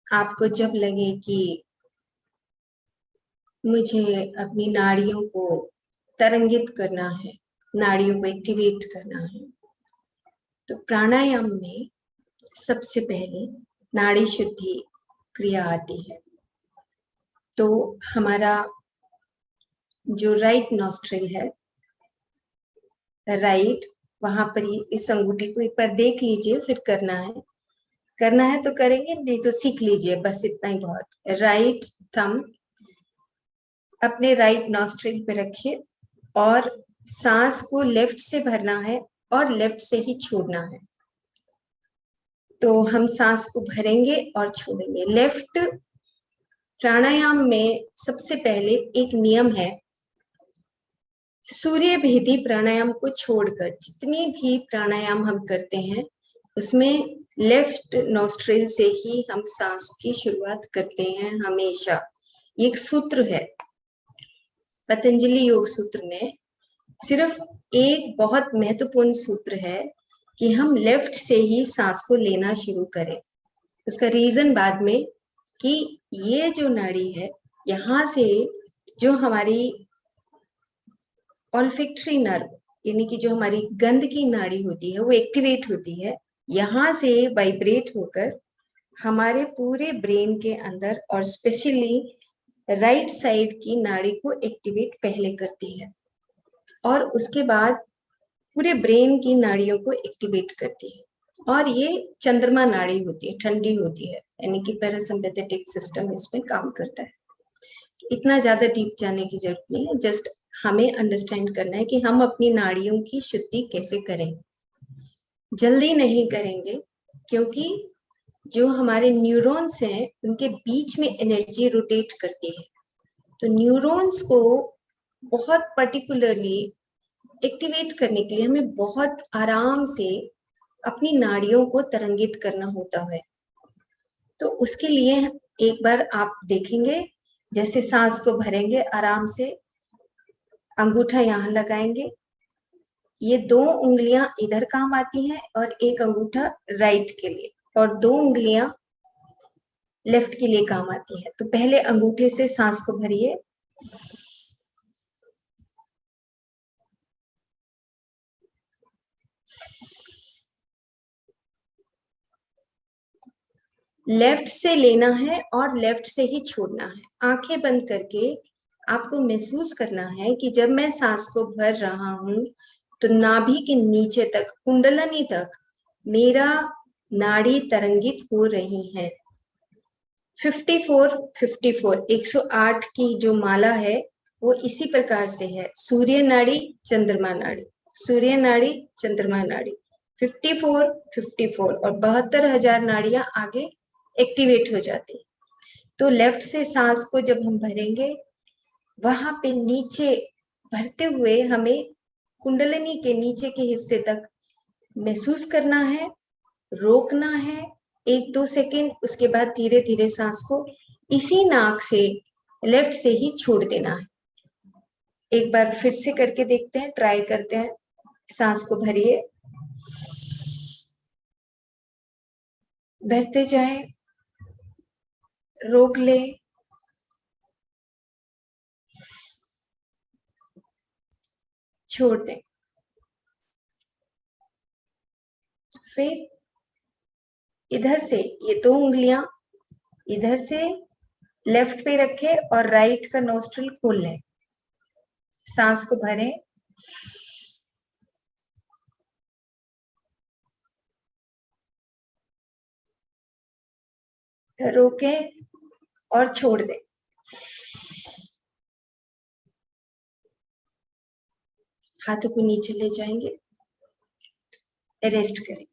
आपको जब लगे कि मुझे अपनी नाड़ियों को तरंगित करना है, नाड़ियों को एक्टिवेट करना है, तो प्राणायाम में सबसे पहले नाड़ी शुद्धि क्रिया आती है। तो हमारा जो राइट नॉस्ट्रिल है, राइट, वहां पर ही इस अंगूठी को एक बार देख लीजिए, फिर करना है तो करेंगे, नहीं तो सीख लीजिए, बस इतना ही बहुत। राइट थंब अपने राइट नॉस्ट्रिल पे रखिए और सांस को लेफ्ट से भरना है और लेफ्ट से ही छोड़ना है। तो हम सांस को भरेंगे और छोड़ेंगे। लेफ्ट प्राणायाम में सबसे पहले एक नियम है, सूर्य भेदी प्राणायाम को छोड़कर जितनी भी प्राणायाम हम करते हैं उसमें लेफ्ट नॉस्ट्रिल से ही हम सांस की शुरुआत करते हैं हमेशा। एक सूत्र है पतंजलि योग सूत्र में, सिर्फ एक बहुत महत्वपूर्ण सूत्र है कि हम लेफ्ट से ही सांस को लेना शुरू करें। उसका रीजन बाद में कि ये जो नाड़ी है, यहाँ से जो हमारी ऑल्फैक्टरी नर्व यानी कि जो हमारी गंध की नाड़ी होती है वो एक्टिवेट होती है, यहाँ से वाइब्रेट होकर हमारे पूरे ब्रेन के अंदर और स्पेशली राइट साइड की नाड़ी को एक्टिवेट पहले करती है और उसके बाद पूरे ब्रेन की नाड़ियों को एक्टिवेट करती है। और ये चंद्रमा नाड़ी होती है, ठंडी होती है, यानी कि पैरासिम्पैथेटिक सिस्टम इसमें काम करता है। इतना ज्यादा डीप जाने की जरूरत नहीं है, जस्ट हमें अंडरस्टैंड करना है कि हम अपनी नाड़ियों की शुद्धि कैसे करें। जल्दी नहीं करेंगे क्योंकि जो हमारे न्यूरॉन्स हैं उनके बीच में एनर्जी रोटेट करती है, तो न्यूरॉन्स को बहुत पर्टिकुलरली एक्टिवेट करने के लिए हमें बहुत आराम से अपनी नाड़ियों को तरंगित करना होता है। तो उसके लिए एक बार आप देखेंगे, जैसे सांस को भरेंगे आराम से, अंगूठा यहाँ लगाएंगे, ये 2 उंगलियां इधर काम आती हैं और एक अंगूठा राइट के लिए और 2 उंगलियां लेफ्ट के लिए काम आती है। तो पहले अंगूठे से सांस को भरिए, लेफ्ट से लेना है और लेफ्ट से ही छोड़ना है। आंखें बंद करके आपको महसूस करना है कि जब मैं सांस को भर रहा हूं तो नाभि के नीचे तक, कुंडलनी तक मेरा नाड़ी तरंगित हो रही है। 54 108 की जो माला है वो इसी प्रकार से है, सूर्य नाड़ी, चंद्रमा नाड़ी, सूर्य नाड़ी, चंद्रमा नाड़ी, 54 और 72,000 नाड़ियां आगे एक्टिवेट हो जाती। तो लेफ्ट से सांस को जब हम भरेंगे, वहां पे नीचे भरते हुए हमें कुंडलिनी के नीचे के हिस्से तक महसूस करना है, रोकना है 1-2 सेकेंड, उसके बाद धीरे धीरे सांस को इसी नाक से लेफ्ट से ही छोड़ देना है। एक बार फिर से करके देखते हैं, ट्राई करते हैं। सांस को भरिए, भरते जाए, रोक ले, छोड़ दें। फिर इधर से ये 2 उंगलियां इधर से लेफ्ट पे रखे और राइट का नोस्ट्रिल खोल लें। सांस को भरें, रोकें और छोड़ दें। हाथों को नीचे ले जाएंगे, रेस्ट करें।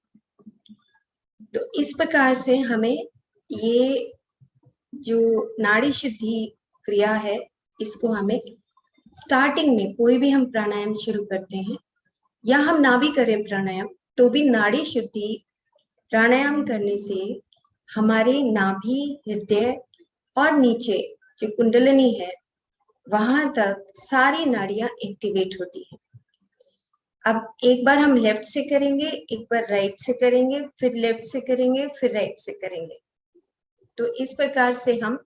तो इस प्रकार से हमें ये जो नाड़ी शुद्धि क्रिया है, इसको हमें स्टार्टिंग में कोई भी हम प्राणायाम शुरू करते हैं या हम ना भी करें प्राणायाम, तो भी नाड़ी शुद्धि प्राणायाम करने से हमारे नाभि, हृदय और नीचे जो कुंडलिनी है वहां तक सारी नाड़ियां एक्टिवेट होती हैं। अब एक बार हम लेफ्ट से करेंगे, एक बार राइट से करेंगे, फिर लेफ्ट से करेंगे, फिर राइट से करेंगे। तो इस प्रकार से हम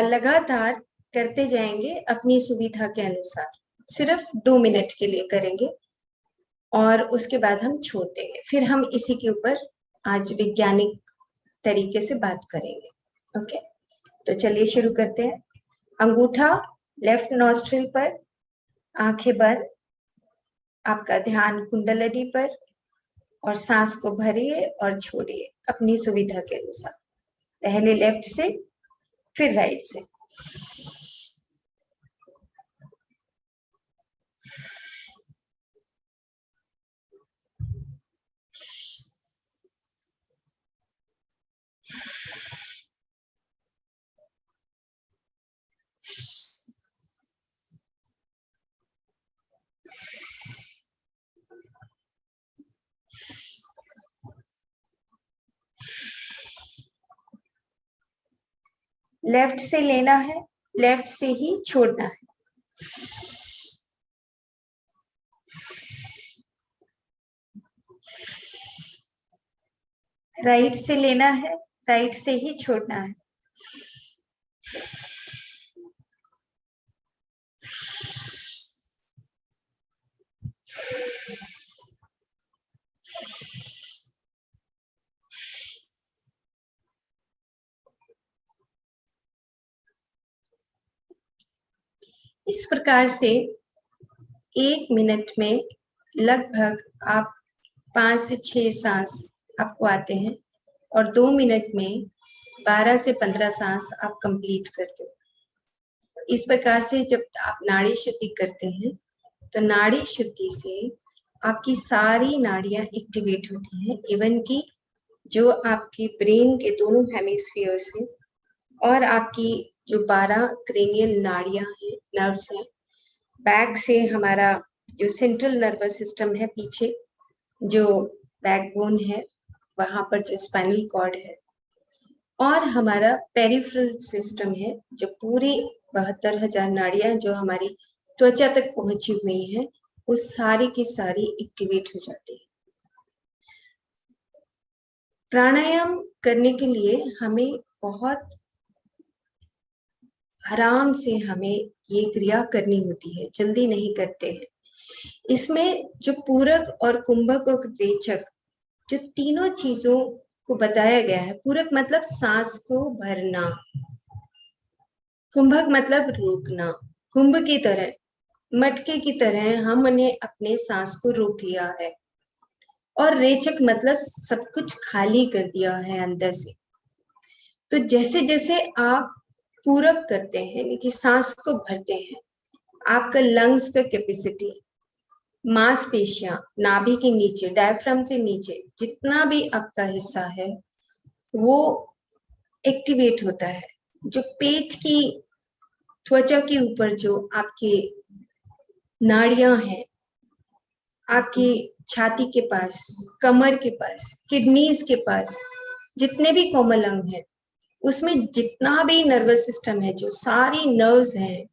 लगातार करते जाएंगे अपनी सुविधा के अनुसार। सिर्फ 2 मिनट के लिए करेंगे और उसके बाद हम छोड़ देंगे। फिर हम इसी के ऊपर आज वैज्ञानिक तरीके से बात करेंगे। ओके, तो चलिए शुरू करते हैं। अंगूठा लेफ्ट नॉस्ट्रिल पर, आंखें बंद, आपका ध्यान कुंडलनी पर, और सांस को भरिए और छोड़िए अपनी सुविधा के अनुसार। पहले लेफ्ट से, फिर राइट से। लेफ्ट से लेना है, लेफ्ट से ही छोड़ना है। राइट से लेना है, राइट से ही छोड़ना है। इस प्रकार से 1 मिनट में लगभग आप 5 से 6 सांस आपको आते हैं और 2 मिनट में 12 से 15 सांस आप कंप्लीट करते हो। इस प्रकार से जब आप नाड़ी शुद्धि करते हैं तो नाड़ी शुद्धि से आपकी सारी नाड़ियां एक्टिवेट होती हैं, इवन की जो आपकी ब्रेन के दोनों हेमिस्फीयर से और आपकी जो 12 क्रेनियल नाड़ियां हैं, नर्व्स हैं, बैक से हमारा जो सेंट्रल नर्वस सिस्टम है, पीछे जो बैकबोन है, वहां पर जो स्पाइनल कॉर्ड है, और हमारा पेरिफेरल सिस्टम है, जो पूरी 72,000 नाड़ियां जो हमारी त्वचा तक पहुंची हुई हैं, वो सारी की सारी एक्टिवेट हो जाती है। प्राणायाम करने के लिए हमें बहुत आराम से हमें ये क्रिया करनी होती है, जल्दी नहीं करते हैं। इसमें जो पूरक और कुंभक और रेचक, जो तीनों चीजों को बताया गया है। पूरक मतलब सांस को भरना, कुंभक मतलब रोकना। कुंभ की तरह, मटके की तरह हमने अपने सांस को रोक लिया है, और रेचक मतलब सब कुछ खाली कर दिया है अंदर से। तो जैसे जैसे आप पूरक करते हैं, यानी कि सांस को भरते हैं, आपका लंग्स का कैपेसिटी, मांसपेशियां, नाभि के नीचे, डायफ्राम से नीचे जितना भी आपका हिस्सा है वो एक्टिवेट होता है। जो पेट की त्वचा के ऊपर जो आपकी नाड़ियां हैं, आपकी छाती के पास, कमर के पास, किडनीज के पास, जितने भी कोमल अंग हैं, उसमें जितना भी नर्वस सिस्टम है, जो सारी नर्व्स हैं,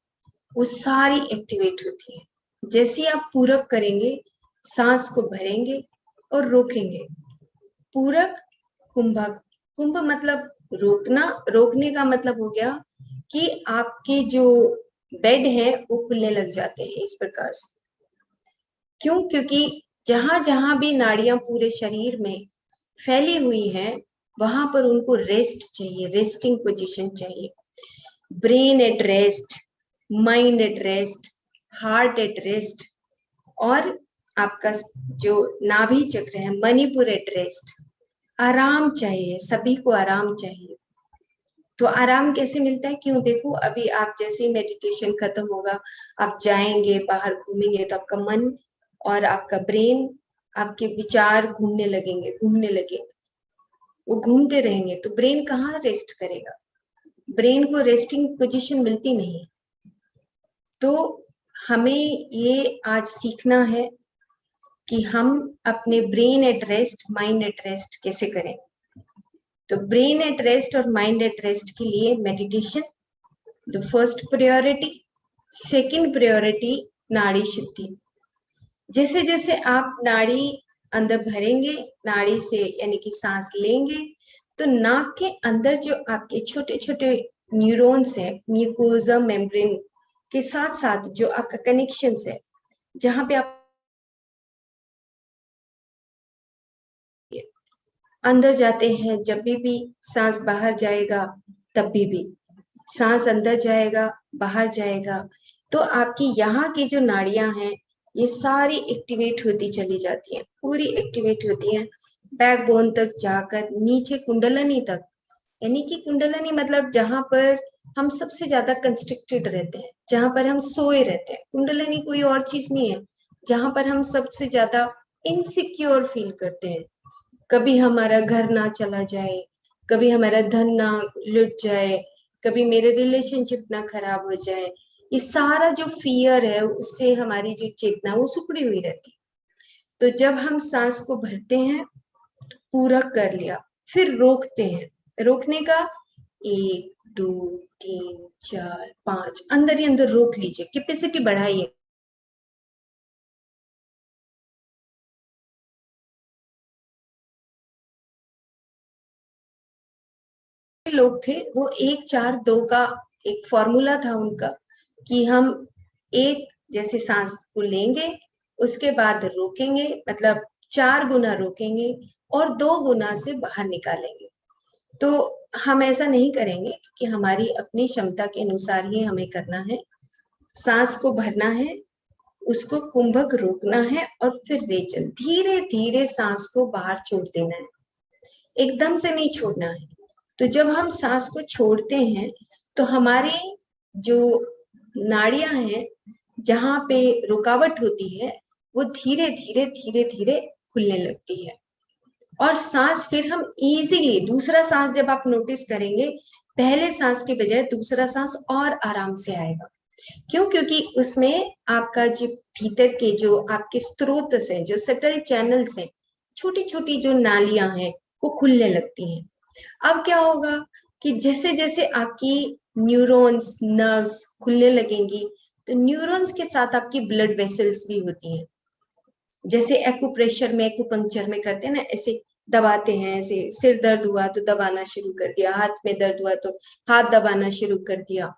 वो सारी एक्टिवेट होती है। जैसे ही आप पूरक करेंगे, सांस को भरेंगे और रोकेंगे। पूरक, कुंभक। कुंभ मतलब रोकना, रोकने का मतलब हो गया कि आपके जो बेड है वो खुलने लग जाते हैं इस प्रकार से। क्यों? क्योंकि जहां जहां भी नाड़ियां पूरे शरीर में फैली हुई हैं, वहां पर उनको रेस्ट चाहिए, रेस्टिंग पोजीशन चाहिए। Brain at rest, mind at rest, heart at rest, और आपका जो नाभि चक्र है, मणिपुर एट रेस्ट। आराम चाहिए, सभी को आराम चाहिए। तो आराम कैसे मिलता है? क्यों? देखो, अभी आप जैसे मेडिटेशन खत्म होगा, आप जाएंगे बाहर घूमेंगे, तो आपका मन और आपका ब्रेन, आपके विचार घूमने लगेंगे, वो घूमते रहेंगे, तो ब्रेन कहाँ रेस्ट करेगा? ब्रेन को रेस्टिंग पोजीशन मिलती नहीं। तो हमें ये आज सीखना है कि हम अपने brain at rest, mind at rest कैसे करें। तो ब्रेन एट रेस्ट और माइंड एट रेस्ट के लिए meditation the first priority. Second priority नाड़ी शुद्धि। जैसे जैसे आप नाड़ी अंदर भरेंगे, नाड़ी से यानी कि सांस लेंगे तो नाक के अंदर जो आपके छोटे छोटे न्यूरॉन्स हैं, म्यूकोजा मेम्ब्रेन के साथ साथ जो आपका कनेक्शन है, जहां पे आप अंदर जाते हैं, जब भी सांस बाहर जाएगा तब भी सांस अंदर जाएगा बाहर जाएगा, तो आपकी यहाँ की जो नाड़ियां हैं ये सारी एक्टिवेट होती चली जाती हैं, पूरी एक्टिवेट होती हैं, बैकबोन तक जाकर नीचे कुंडलनी तक। यानी कि कुंडलनी मतलब जहां पर हम सबसे ज्यादा कंस्ट्रिक्टेड रहते हैं, जहां पर हम सोए रहते हैं। कुंडलनी कोई और चीज नहीं है, जहां पर हम सबसे ज्यादा इनसिक्योर फील करते हैं। कभी हमारा घर ना चला जाए, कभी हमारा धन ना लुट जाए, कभी मेरे रिलेशनशिप ना खराब हो जाए, ये सारा जो फियर है उससे हमारी जो चेतना वो सिकुड़ी हुई रहती है। तो जब हम सांस को भरते हैं, पूरा कर लिया, फिर रोकते हैं। रोकने का 1 2 3 4 5 अंदर ही अंदर रोक लीजिए, कैपेसिटी बढ़ाइए। लोग थे वो 1 4 2 का एक फॉर्मूला था उनका, कि हम एक जैसे सांस को लेंगे, उसके बाद रोकेंगे, मतलब 4 गुना रोकेंगे और 2 गुना से बाहर निकालेंगे। तो हम ऐसा नहीं करेंगे कि हमारी अपनी क्षमता के अनुसार ही हमें करना है। सांस को भरना है, उसको कुंभक रोकना है और फिर रेचन धीरे धीरे सांस को बाहर छोड़ देना है, एकदम से नहीं छोड़ना है। तो जब हम सांस को छोड़ते हैं तो हमारी जो नाड़ियां हैं, जहां पे रुकावट होती है, वो धीरे धीरे धीरे धीरे खुलने लगती है। और सांस फिर हम इजीली, दूसरा सांस जब आप नोटिस करेंगे, पहले सांस के बजाय दूसरा सांस और आराम से आएगा। क्यों? क्योंकि उसमें आपका जो भीतर के जो आपके स्रोत हैं, जो सटल चैनल्स हैं, छोटी छोटी जो नालियां हैं, वो खुलने लगती हैं। अब क्या होगा कि जैसे जैसे आपकी न्यूरॉन्स, नर्व्स खुलने लगेंगी, तो न्यूरॉन्स के साथ आपकी ब्लड वेसल्स भी होती हैं। जैसे एक्यूप्रेशर में, एक्यूपंक्चर में करते हैं ना, ऐसे दबाते हैं, ऐसे सिर दर्द हुआ तो दबाना शुरू कर दिया, हाथ में दर्द हुआ तो हाथ दबाना शुरू कर दिया।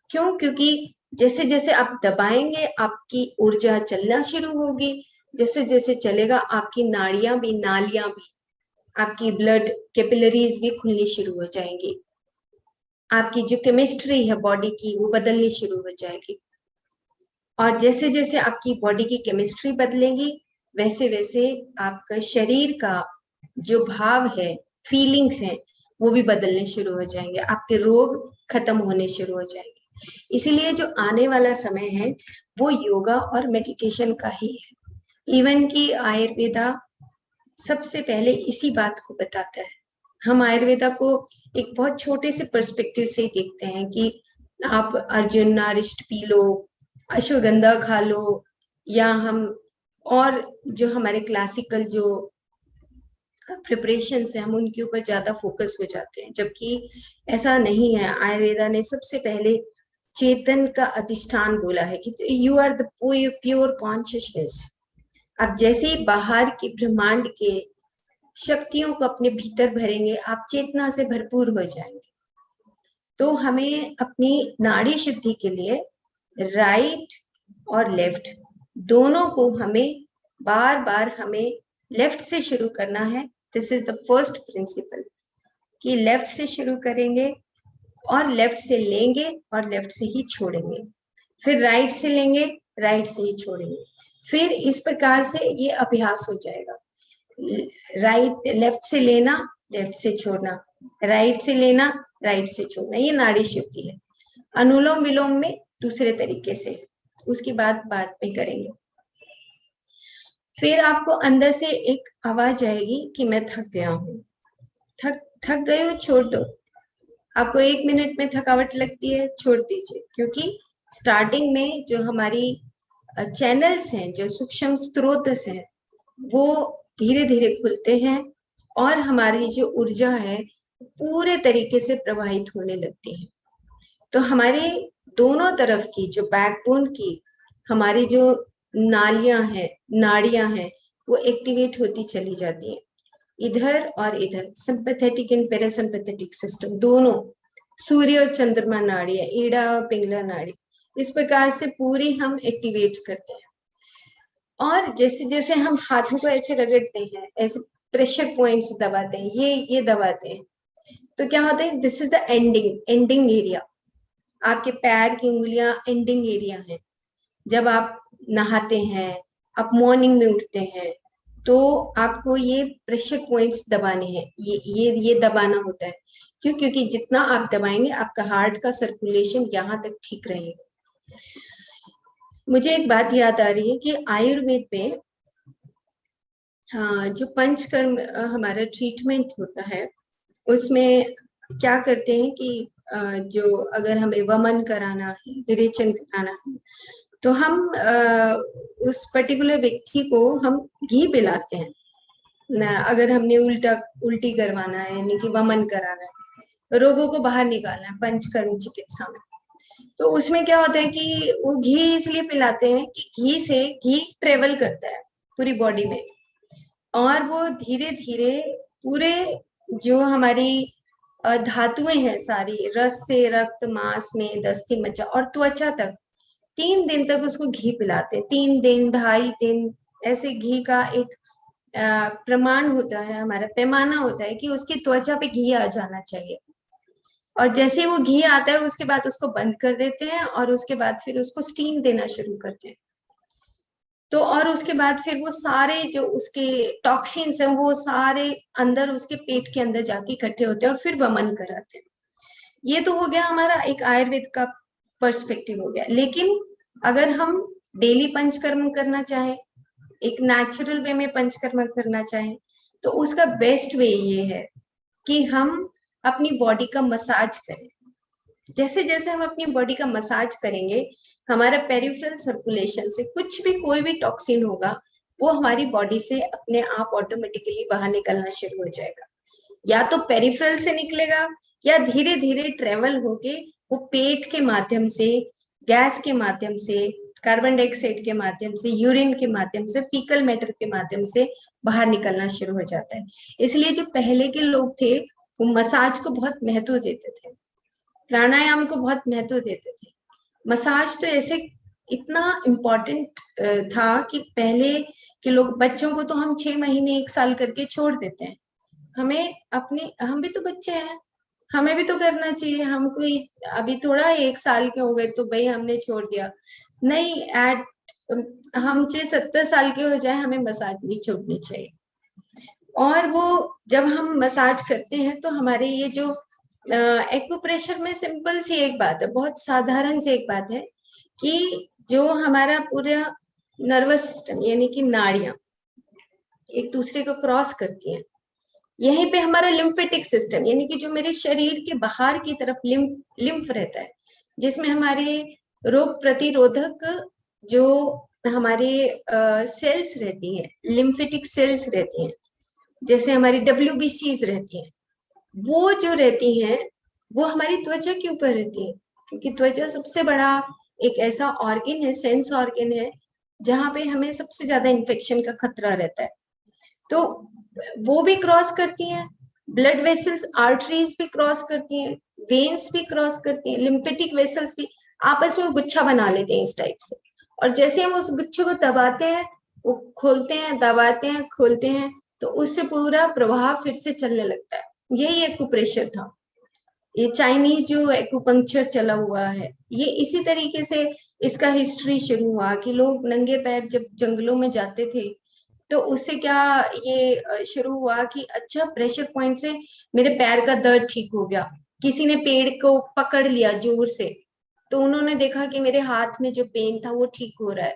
क्यों? क्योंकि जैसे जैसे आप दबाएंगे आपकी ऊर्जा चलना शुरू होगी, जैसे जैसे चलेगा आपकी नाड़ियां भी, नालियां भी, आपकी ब्लड कैपिलरीज भी खुलनी शुरू हो जाएंगी, आपकी जो केमिस्ट्री है बॉडी की वो बदलनी शुरू हो जाएगी। और जैसे जैसे आपकी बॉडी की केमिस्ट्री बदलेगी, वैसे वैसे आपका शरीर का जो भाव है, फीलिंग्स हैं, वो भी बदलने शुरू हो जाएंगे, आपके रोग खत्म होने शुरू हो जाएंगे। इसीलिए जो आने वाला समय है वो योगा और मेडिटेशन का ही है। इवन कि आयुर्वेदा सबसे पहले इसी बात को बताता है। हम आयुर्वेदा को एक बहुत छोटे से पर्सपेक्टिव से ही देखते हैं कि आप अर्जुन नारिष्ट पी लो, अश्वगंधा खा लो, या हम और जो हमारे क्लासिकल जो प्रिपरेशन है हम उनके ऊपर ज्यादा फोकस हो जाते हैं, जबकि ऐसा नहीं है। आयुर्वेदा ने सबसे पहले चेतन का अधिष्ठान बोला है कि you are the pure consciousness. आप जैसे ही बाहर के ब्रह्मांड के शक्तियों को अपने भीतर भरेंगे, आप चेतना से भरपूर हो जाएंगे। तो हमें अपनी नाड़ी शुद्धि के लिए राइट और लेफ्ट दोनों को हमें बार बार हमें लेफ्ट से शुरू करना है। This is the first principle, कि लेफ्ट से शुरू करेंगे और लेफ्ट से लेंगे और लेफ्ट से ही छोड़ेंगे, फिर राइट से लेंगे, राइट से ही छोड़ेंगे। फिर इस प्रकार से ये अभ्यास हो जाएगा। राइट, लेफ्ट से लेना, लेफ्ट से छोड़ना, राइट से लेना, राइट से छोड़ना, ये नाड़ी शुद्धि है। अनुलोम विलोम में दूसरे तरीके से, उसकी बात बाद में करेंगे। फिर आपको अंदर से एक आवाज आएगी कि मैं थक गया हूँ। थक गए हो, छोड़ दो। आपको 1 मिनट में थकावट लगती है, छोड़ दीजिए, क्योंकि स्टार्टिंग में जो हमारी चैनल्स हैं, जो सूक्ष्म स्रोत हैं, वो धीरे धीरे खुलते हैं और हमारी जो ऊर्जा है पूरे तरीके से प्रवाहित होने लगती है। तो हमारे दोनों तरफ की जो बैकबोन की हमारी जो नालियां हैं, नाड़ियां हैं, वो एक्टिवेट होती चली जाती हैं। इधर और इधर, सिंपैथेटिक एंड पैरासिम्पैथेटिक सिस्टम दोनों, सूर्य और चंद्रमा नाड़ी है, ईड़ा और पिंगला नाड़ी, इस प्रकार से पूरी हम एक्टिवेट करते हैं। और जैसे जैसे हम हाथों को ऐसे रगड़ते हैं, ऐसे प्रेशर पॉइंट्स दबाते हैं, ये दबाते हैं, तो क्या होता है, this is the ending area. आपके पैर की उंगलियां एंडिंग एरिया है। जब आप नहाते हैं, आप मॉर्निंग में उठते हैं, तो आपको ये प्रेशर पॉइंट्स दबाने हैं, ये दबाना होता है। क्यों? क्योंकि जितना आप दबाएंगे आपका हार्ट का सर्कुलेशन यहाँ तक ठीक रहेगा। मुझे एक बात याद आ रही है कि आयुर्वेद में जो पंचकर्म हमारा ट्रीटमेंट होता है, उसमें क्या करते हैं कि जो अगर हमें वमन कराना है, विरेचन कराना है, तो हम उस पर्टिकुलर व्यक्ति को हम घी पिलाते हैं ना। अगर हमने उल्टी करवाना है, यानी कि वमन कराना है, रोगों को बाहर निकालना है पंचकर्म चिकित्सा में, तो उसमें क्या होता है कि वो घी इसलिए पिलाते हैं कि घी ट्रेवल करता है पूरी बॉडी में, और वो धीरे धीरे पूरे जो हमारी धातुएं हैं सारी, रस से रक्त, मांस में, दस्ती मज्जा और त्वचा तक, 3 दिन तक उसको घी पिलाते हैं। 3 दिन, 2.5 दिन, ऐसे घी का एक प्रमाण होता है, हमारा पैमाना होता है कि उसकी त्वचा पे घी आ जाना चाहिए। और जैसे वो घी आता है उसके बाद उसको बंद कर देते हैं, और उसके बाद फिर उसको स्टीम देना शुरू करते हैं। तो और उसके बाद फिर वो सारे जो उसके टॉक्सिन्स हैं वो सारे अंदर उसके पेट के अंदर जाके इकट्ठे होते हैं और फिर वमन कराते हैं। ये तो हो गया हमारा एक आयुर्वेद का पर्सपेक्टिव हो गया। लेकिन अगर हम डेली पंचकर्म करना चाहें, एक नेचुरल वे में पंचकर्म करना चाहें, तो उसका बेस्ट वे ये है कि हम अपनी बॉडी का मसाज करें। जैसे जैसे हम अपनी बॉडी का मसाज करेंगे, हमारा पेरिफेरल सर्कुलेशन से कुछ भी, कोई भी टॉक्सिन होगा, वो हमारी बॉडी से अपने आप ऑटोमेटिकली बाहर निकलना शुरू हो जाएगा। या तो पेरिफेरल से निकलेगा, या धीरे धीरे ट्रेवल होके वो पेट के माध्यम से, गैस के माध्यम से, कार्बन डाइऑक्साइड के माध्यम से, यूरिन के माध्यम से, फीकल मैटर के माध्यम से बाहर निकलना शुरू हो जाता है। इसलिए जो पहले के लोग थे वो मसाज को बहुत महत्व देते थे, प्राणायाम को बहुत महत्व देते थे। मसाज तो ऐसे इतना इम्पोर्टेंट था कि पहले के लोग, बच्चों को तो हम 6 महीने 1 साल करके छोड़ देते हैं। हम भी तो बच्चे हैं, हमें भी तो करना चाहिए। हम कोई अभी थोड़ा 1 साल के हो गए तो भाई हमने छोड़ दिया, नहीं। हम 6-70 साल के हो जाए, हमें मसाज नहीं छोड़नी चाहिए। और वो जब हम मसाज करते हैं तो हमारे ये जो एक्यूप्रेशर में सिंपल सी एक बात है, बहुत साधारण सी एक बात है कि जो हमारा पूरा नर्वस सिस्टम यानी कि नाड़ियां एक दूसरे को क्रॉस करती हैं, यहीं पे हमारा लिम्फेटिक सिस्टम यानी कि जो मेरे शरीर के बाहर की तरफ लिम्फ रहता है, जिसमें हमारे रोग प्रतिरोधक जो हमारे सेल्स रहती हैं, लिम्फेटिक सेल्स रहती हैं, जैसे हमारी WBCs रहती हैं, वो जो रहती हैं वो हमारी त्वचा के ऊपर रहती है। क्योंकि त्वचा सबसे बड़ा एक ऐसा ऑर्गन है, सेंस ऑर्गन है, जहां पे हमें सबसे ज्यादा इन्फेक्शन का खतरा रहता है। तो वो भी क्रॉस करती हैं, ब्लड वेसल्स, आर्टरीज भी क्रॉस करती हैं, वेन्स भी क्रॉस करती हैं, लिम्फेटिक वेसल्स भी आपस में गुच्छा बना लेते हैं इस टाइप से। और जैसे हम उस गुच्छे को दबाते हैं, वो खोलते हैं, दबाते हैं, खोलते हैं, तो उससे पूरा प्रवाह फिर से चलने लगता है। यही एक्यूप्रेशर था। ये चाइनीज जो एक्यूपंक्चर चला हुआ है, ये इसी तरीके से इसका हिस्ट्री शुरू हुआ कि लोग नंगे पैर जब जंगलों में जाते थे, तो उससे क्या ये शुरू हुआ कि अच्छा प्रेशर पॉइंट से मेरे पैर का दर्द ठीक हो गया। किसी ने पेड़ को पकड़ लिया जोर से, तो उन्होंने देखा कि मेरे हाथ में जो पेन था वो ठीक हो रहा है।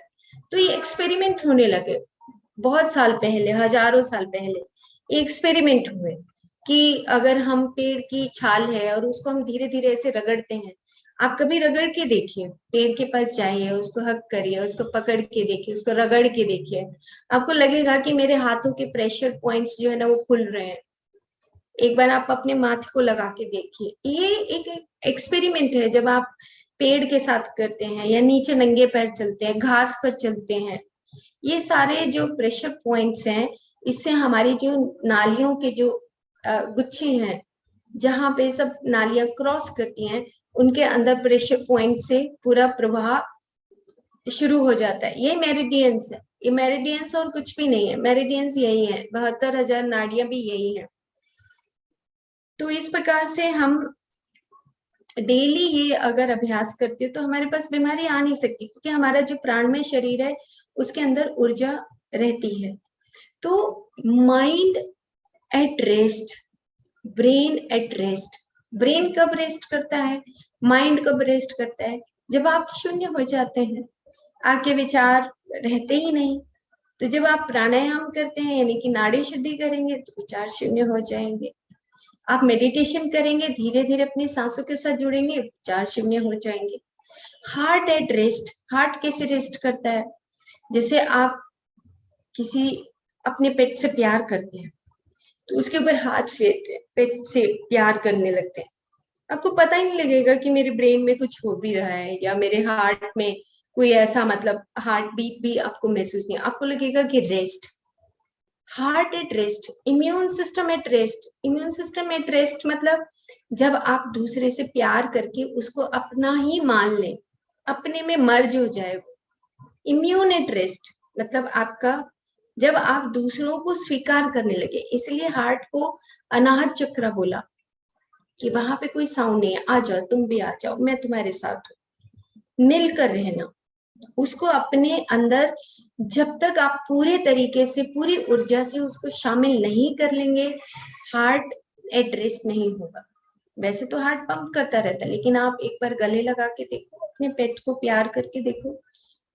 तो ये एक्सपेरिमेंट होने लगे बहुत साल पहले, हजारों साल पहले एक्सपेरिमेंट हुए कि अगर हम पेड़ की छाल है और उसको हम धीरे धीरे ऐसे रगड़ते हैं, आप कभी रगड़ के देखिए, पेड़ के पास जाइए, उसको हक करिए, उसको पकड़ के देखिए, उसको रगड़ के देखिए, आपको लगेगा कि मेरे हाथों के प्रेशर पॉइंट्स जो है ना वो खुल रहे हैं। एक बार आप अपने माथे को लगा के देखिए। ये एक एक्सपेरिमेंट है जब आप पेड़ के साथ करते हैं या नीचे नंगे पैर चलते हैं, घास पर चलते हैं, ये सारे जो प्रेशर पॉइंट्स हैं इससे हमारी जो नालियों के जो गुच्छे हैं, जहाँ पे सब नालियां क्रॉस करती हैं, उनके अंदर प्रेशर पॉइंट से पूरा प्रवाह शुरू हो जाता है। ये मेरिडियंस है, ये मेरिडियंस और कुछ भी नहीं है, मेरिडियंस यही है, 72,000 नाड़ियां भी यही है। तो इस प्रकार से हम डेली ये अगर अभ्यास करते हो तो हमारे पास बीमारी आ नहीं सकती, क्योंकि हमारा जो प्राणमय शरीर है उसके अंदर ऊर्जा रहती है। तो mind at rest, brain at rest. Brain कब रेस्ट करता है, माइंड कब रेस्ट करता है? जब आप शून्य हो जाते हैं, आपके विचार रहते ही नहीं। तो जब आप प्राणायाम करते हैं यानी कि नाड़ी शुद्धि करेंगे तो विचार शून्य हो जाएंगे। आप मेडिटेशन करेंगे, धीरे धीरे अपनी सांसों के साथ जुड़ेंगे, विचार शून्य हो जाएंगे। हार्ट एट रेस्ट, हार्ट कैसे रेस्ट करता है? जैसे आप किसी अपने पेट से प्यार करते हैं तो उसके ऊपर हाथ फेरते हैं, पेट से प्यार करने लगते हैं, आपको पता ही नहीं लगेगा कि मेरे ब्रेन में कुछ हो भी रहा है या मेरे हार्ट में कोई ऐसा मतलब हार्ट बीट भी आपको महसूस नहीं, आपको लगेगा कि rest. Heart at rest, immune system at rest. Immune system at rest मतलब जब आप दूसरे से प्यार करके उसको अपना ही मान लें, अपने में मर्ज हो जाए वो। इम्यून एट रेस्ट मतलब आपका जब आप दूसरों को स्वीकार करने लगे, इसलिए हार्ट को अनाहत चक्र बोला कि वहां पे कोई साउंड नहीं है, आ जाओ, तुम भी आ जाओ, मैं तुम्हारे साथ हूँ, मिलकर रहना। उसको अपने अंदर जब तक आप पूरे तरीके से पूरी ऊर्जा से उसको शामिल नहीं कर लेंगे, हार्ट एट रेस्ट नहीं होगा। वैसे तो हार्ट पंप करता रहता है, लेकिन आप एक बार गले लगा के देखो, अपने पेट को प्यार करके देखो,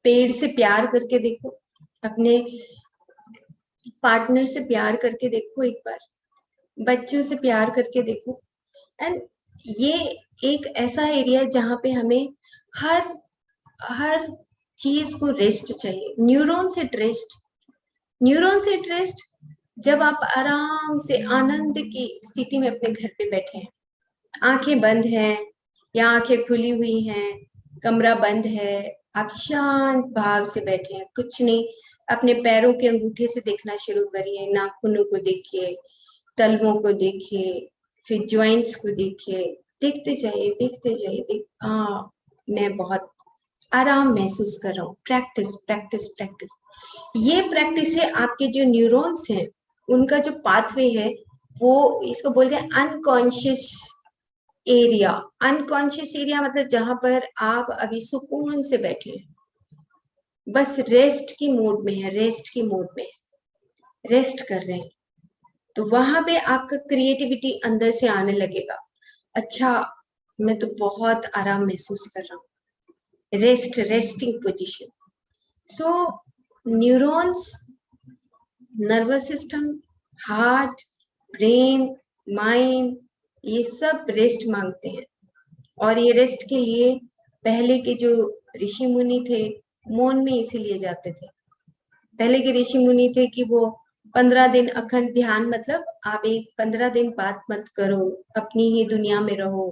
पेड़ से प्यार करके देखो, अपने पार्टनर से प्यार करके देखो, एक बार बच्चों से प्यार करके देखो। एंड ये एक ऐसा एरिया है जहाँ पे हमें हर हर चीज को रेस्ट चाहिए। न्यूरॉन से रेस्ट, न्यूरॉन से रेस्ट जब आप आराम से आनंद की स्थिति में अपने घर पे बैठे हैं, आंखें बंद हैं या आंखें खुली हुई हैं, कमरा बंद है, आप शांत भाव से बैठे हैं, कुछ नहीं, अपने पैरों के अंगूठे से देखना शुरू करिए, नाखूनों को देखिए, तलवों को देखिए, फिर जॉइंट्स को देखिए, देखते जाइए देखते जाइए। मैं बहुत आराम महसूस कर रहा हूँ। प्रैक्टिस प्रैक्टिस प्रैक्टिस, ये प्रैक्टिस से आपके जो न्यूरॉन्स हैं उनका जो पाथवे है वो, इसको बोलते हैं अनकॉन्शियस एरिया। अनकॉन्शियस एरिया मतलब जहां पर आप अभी सुकून से बैठे हैं, बस रेस्ट की मोड में है, रेस्ट की मोड में रेस्ट कर रहे हैं, तो वहां पे आपका क्रिएटिविटी अंदर से आने लगेगा। अच्छा, मैं तो बहुत आराम महसूस कर रहा हूँ। Rest, resting position. So neurons, nervous system, heart, brain, mind, ये सब रेस्ट मांगते हैं। और ये रेस्ट के लिए पहले के जो ऋषि मुनि थे, मौन में इसीलिए जाते थे। पहले के ऋषि मुनि थे कि वो 15 दिन अखंड ध्यान, मतलब आप एक 15 दिन बात मत करो, अपनी ही दुनिया में रहो,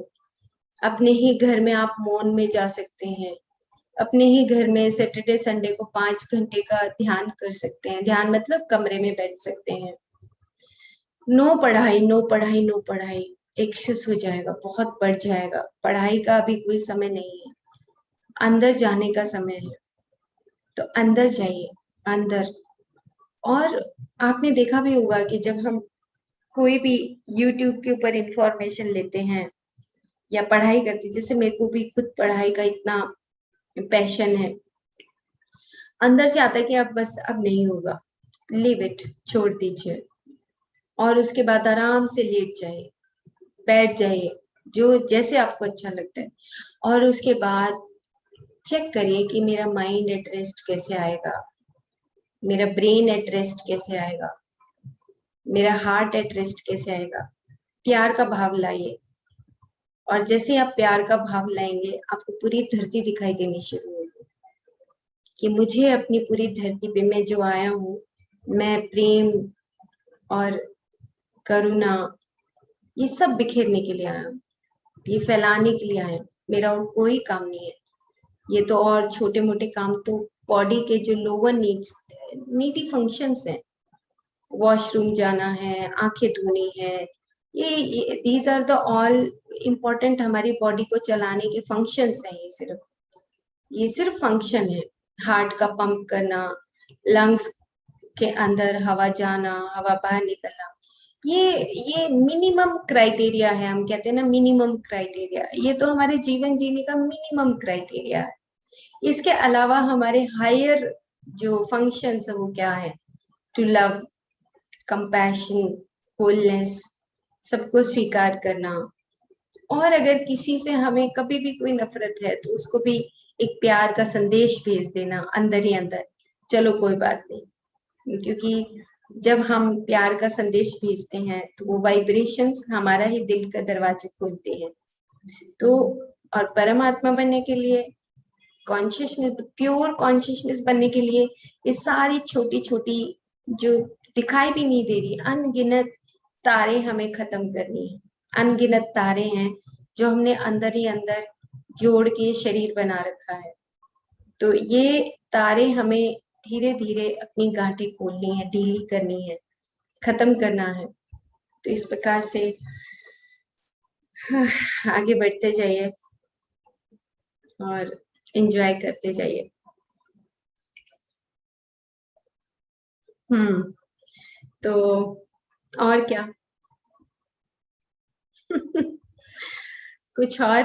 अपने ही घर में आप मौन में जा सकते हैं, अपने ही घर में सैटरडे संडे को 5 घंटे का ध्यान कर सकते हैं। ध्यान मतलब कमरे में बैठ सकते हैं, नो पढ़ाई नो पढ़ाई नो पढ़ाई, एक्सेस हो जाएगा, बहुत बढ़ जाएगा, पढ़ाई का अभी कोई समय नहीं है, अंदर जाने का समय है, तो अंदर जाइए, अंदर। और आपने देखा भी होगा कि जब हम कोई भी YouTube के ऊपर इंफॉर्मेशन लेते हैं या पढ़ाई करते, जैसे मेरे को भी खुद पढ़ाई का इतना पैशन है, अंदर से आता है कि अब बस अब नहीं होगा, लीव इट, छोड़ दीजिए, और उसके बाद आराम से लेट जाइए, बैठ जाइए, जो जैसे आपको अच्छा लगता है, और उसके बाद चेक करिए कि मेरा माइंड एट रेस्ट कैसे आएगा, मेरा ब्रेन एट रेस्ट कैसे आएगा, मेरा हार्ट एट रेस्ट कैसे आएगा। प्यार का भाव लाइए, और जैसे आप प्यार का भाव लाएंगे आपको पूरी धरती दिखाई देनी शुरू होगी कि मुझे अपनी पूरी धरती पे मैं जो आया हूँ, मैं प्रेम और करुणा ये सब बिखेरने के लिए आया हूँ, ये फैलाने के लिए आया हूँ, मेरा और कोई काम नहीं है। ये तो और छोटे मोटे काम तो बॉडी के जो लोअर नीड्स, नीडी फंक्शंस हैं, वॉशरूम जाना है, आंखें धोनी है, ये these are the all important हमारी बॉडी को चलाने के फंक्शंस हैं। ये सिर्फ फंक्शन है। हार्ट का पंप करना, लंग्स के अंदर हवा जाना, हवा बाहर निकलना, ये मिनिमम क्राइटेरिया है। हम कहते हैं ना मिनिमम क्राइटेरिया, ये तो हमारे जीवन जीने का मिनिमम क्राइटेरिया है। इसके अलावा हमारे हायर जो फंक्शंस है वो क्या है? टू लव, कंपैशन, होलनेस, सबको स्वीकार करना, और अगर किसी से हमें कभी भी कोई नफरत है तो उसको भी एक प्यार का संदेश भेज देना अंदर ही अंदर, चलो कोई बात नहीं। क्योंकि जब हम प्यार का संदेश भेजते हैं तो वो वाइब्रेशंस हमारा ही दिल का दरवाजे खोलते हैं। तो और परमात्मा बनने के लिए, कॉन्शियसनेस, प्योर कॉन्शियसनेस बनने के लिए, ये सारी छोटी छोटी जो दिखाई भी नहीं दे रही अनगिनत तारे हमें खत्म करनी है। अनगिनत तारे हैं जो हमने अंदर ही अंदर जोड़ के शरीर बना रखा है। तो ये तारे हमें धीरे धीरे अपनी गांठें खोलनी है, ढीली करनी है, खत्म करना है। तो इस प्रकार से आगे बढ़ते जाइए और एंजॉय करते जाइए। तो और क्या? कुछ और?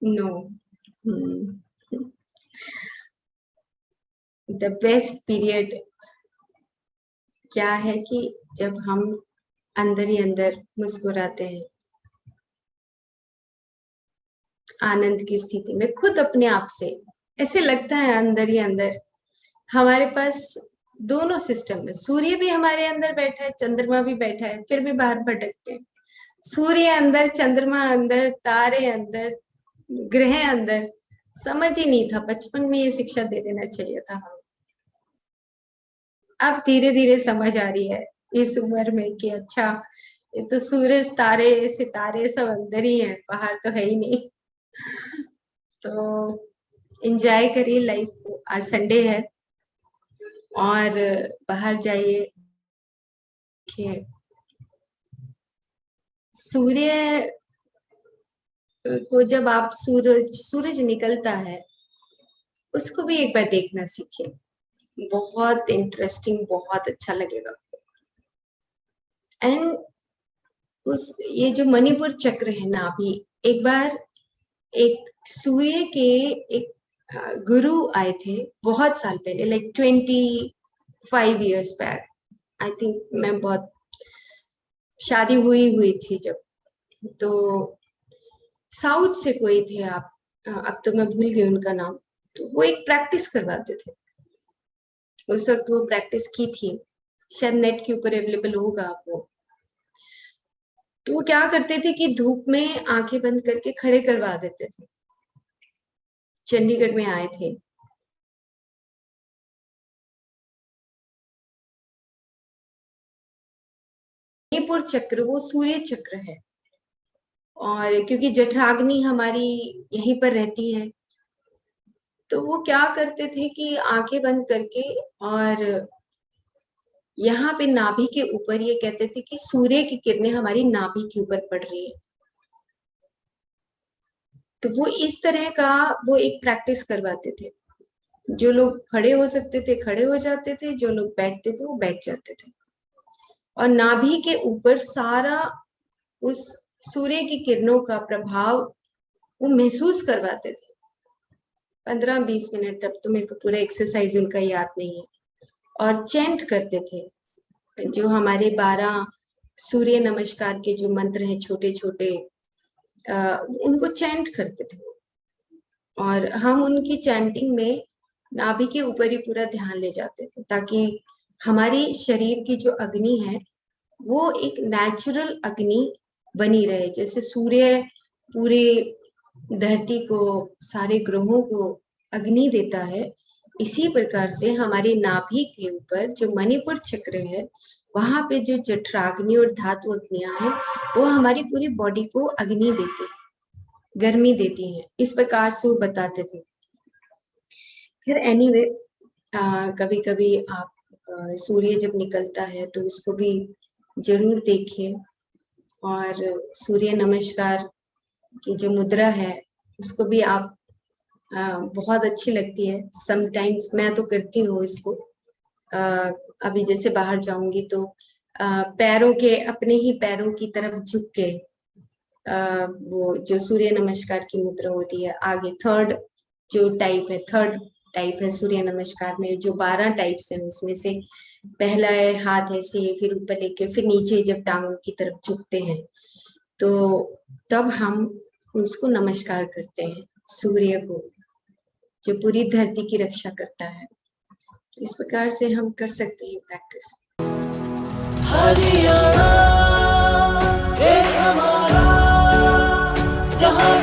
नो। द बेस्ट पीरियड क्या है कि जब हम अंदर ही अंदर मुस्कुराते हैं, आनंद की स्थिति में खुद अपने आप से। ऐसे लगता है अंदर ही अंदर हमारे पास दोनों सिस्टम है। सूर्य भी हमारे अंदर बैठा है, चंद्रमा भी बैठा है, फिर भी बाहर भटकते हैं। सूर्य अंदर, चंद्रमा अंदर, तारे अंदर, ग्रह अंदर। समझ ही नहीं था, बचपन में ये शिक्षा दे देना चाहिए था हमें। अब धीरे धीरे समझ आ रही है इस उम्र में कि अच्छा, ये तो सूरज, तारे, सितारे सब अंदर ही है, बाहर तो है ही नहीं। तो एंजॉय करिए लाइफ को। आज संडे है और बाहर जाइए। सूर्य को जब आप सूरज निकलता है उसको भी एक बार देखना सीखिए। बहुत इंटरेस्टिंग, बहुत अच्छा लगेगा आपको। एंड ये जो मणिपुर चक्र है ना, अभी एक बार एक सूर्य के एक गुरु आए थे बहुत साल पहले, like 25 years back. I think मैं बहुत शादी हुई थी जब। तो साउथ से कोई थे, आप अब तो मैं भूल गई उनका नाम। तो वो एक प्रैक्टिस करवाते थे, उस वक्त वो प्रैक्टिस की थी, शायद नेट के ऊपर अवेलेबल होगा वो। तो वो क्या करते थे कि धूप में आंखें बंद करके खड़े करवा देते थे। चंडीगढ़ में आए थे। मणिपुर चक्र वो सूर्य चक्र है, और क्योंकि जठराग्नि हमारी यहीं पर रहती है, तो वो क्या करते थे कि आंखें बंद करके, और यहाँ पे नाभि के ऊपर ये कहते थे कि सूर्य की किरणें हमारी नाभि के ऊपर पड़ रही है। तो वो इस तरह का वो एक प्रैक्टिस करवाते थे। जो लोग खड़े हो सकते थे खड़े हो जाते थे, जो लोग बैठते थे वो बैठ जाते थे, और नाभि के ऊपर सारा उस सूर्य की किरणों का प्रभाव वो महसूस करवाते थे 15-20 मिनट। अब तो मेरे को पूरा एक्सरसाइज उनका याद नहीं है। और चैंट करते थे जो हमारे 12 सूर्य नमस्कार के जो मंत्र हैं छोटे छोटे, उनको चैंट करते थे। और हम उनकी चैंटिंग में नाभि के ऊपर ही पूरा ध्यान ले जाते थे, ताकि हमारी शरीर की जो अग्नि है वो एक नेचुरल अग्नि बनी रहे। जैसे सूर्य पूरे धरती को, सारे ग्रहों को अग्नि देता है, इसी प्रकार से हमारे नाभि के ऊपर जो मणिपुर चक्र है, वहां पे जो जठराग्नि और धातु अग्नियां हैं वो हमारी पूरी बॉडी को अग्नि देती है, गर्मी देती हैं। इस प्रकार से वो बताते थे। फिर एनीवे, कभी कभी आप सूर्य जब निकलता है तो उसको भी जरूर देखिए। और सूर्य नमस्कार की जो मुद्रा है उसको भी आप बहुत अच्छी लगती है। समटाइम्स मैं तो करती हूँ इसको। अभी जैसे बाहर जाऊंगी तो पैरों के अपने ही पैरों की तरफ झुक के वो जो सूर्य नमस्कार की मुद्रा होती है, आगे थर्ड टाइप है सूर्य नमस्कार में। जो 12 टाइप्स हैं उसमें से पहला है हाथ ऐसे फिर ऊपर लेके फिर नीचे जब टांगों की तरफ झुकते हैं तो तब हम उसको नमस्कार करते हैं सूर्य को, जो पूरी धरती की रक्षा करता है। तो इस प्रकार से हम कर सकते हैं प्रैक्टिस। हरियाणा देश हमारा, जहाँ